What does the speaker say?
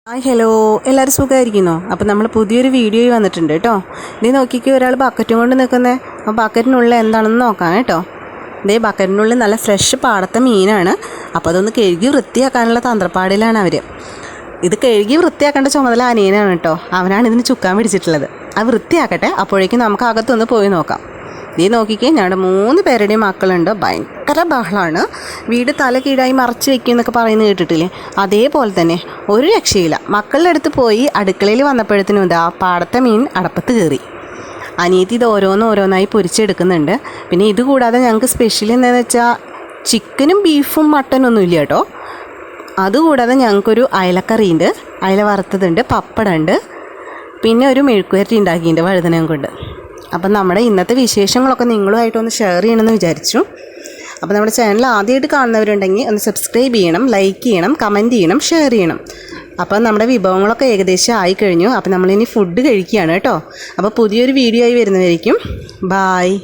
Hello, എല്ലാവരും സുഖമായിരിക്കുന്നോ? അപ്പോൾ നമ്മൾ പുതിയൊരു വീഡിയോ വന്നിട്ടുണ്ട് കേട്ടോ. നീ നോക്കിക്കോ, ഒരാൾ ബക്കറ്റും കൊണ്ട് നിൽക്കുന്നത്. അപ്പോൾ ബക്കറ്റിനുള്ളിൽ എന്താണെന്ന് നോക്കാം കേട്ടോ. ഇതേ ബക്കറ്റിനുള്ളിൽ നല്ല ഫ്രഷ് പാടത്തെ മീനാണ്. അപ്പോൾ അതൊന്ന് കഴുകി വൃത്തിയാക്കാനുള്ള തന്ത്രപ്പാടിലാണ് അവർ. ഇത് കഴുകി വൃത്തിയാക്കേണ്ട ചുമതല അനിയനാണ് കേട്ടോ. അവനാണ് ഇതിന് ചുക്കാൻ പിടിച്ചിട്ടുള്ളത്. അത് വൃത്തിയാക്കട്ടെ, അപ്പോഴേക്കും നമുക്ക് അകത്തൊന്ന് പോയി നോക്കാം. നീ നോക്കിക്കേ, ഞങ്ങളുടെ 3 പേരുടെയും മക്കളുണ്ട്. ഭയങ്കര ബഹളമാണ്. വീട് തല കീഴായി മറച്ച് വെക്കും എന്നൊക്കെ പറയുന്നത് കേട്ടിട്ടില്ലേ? അതേപോലെ തന്നെ ഒരു രക്ഷയില്ല. മക്കളുടെ അടുത്ത് പോയി അടുക്കളയിൽ വന്നപ്പോഴത്തേനും ഇതാ പാടത്തെ മീൻ അടപ്പത്ത് കയറി. അനിയത്തി ഇത് ഓരോന്നായി പൊരിച്ചെടുക്കുന്നുണ്ട്. പിന്നെ ഇത് കൂടാതെ ഞങ്ങൾക്ക് സ്പെഷ്യൽ എന്താണെന്ന് വെച്ചാൽ ചിക്കനും ബീഫും മട്ടനൊന്നും ഇല്ല കേട്ടോ. അതുകൂടാതെ ഞങ്ങൾക്കൊരു അയലക്കറിയുണ്ട്, അയല വറുത്തതുണ്ട്, പപ്പടമുണ്ട്, പിന്നെ ഒരു മെഴുക്കുവരട്ടി ഉണ്ടാക്കിയിട്ടുണ്ട് വഴുതനയും കൊണ്ട്. അപ്പം നമ്മുടെ ഇന്നത്തെ വിശേഷങ്ങളൊക്കെ നിങ്ങളുമായിട്ടൊന്ന് ഷെയർ ചെയ്യണമെന്ന് വിചാരിച്ചു. അപ്പോൾ നമ്മുടെ ചാനൽ ആദ്യമായിട്ട് കാണുന്നവരുണ്ടെങ്കിൽ ഒന്ന് സബ്സ്ക്രൈബ് ചെയ്യണം, ലൈക്ക് ചെയ്യണം, കമൻറ്റ് ചെയ്യണം, ഷെയർ ചെയ്യണം. അപ്പോൾ നമ്മുടെ വിഭവങ്ങളൊക്കെ ഏകദേശം ആയിക്കഴിഞ്ഞു. അപ്പോൾ നമ്മളിനി ഫുഡ് കഴിക്കുകയാണ് കേട്ടോ. അപ്പോൾ പുതിയൊരു വീഡിയോ ആയി വരുന്നതായിരിക്കും. ബായ്.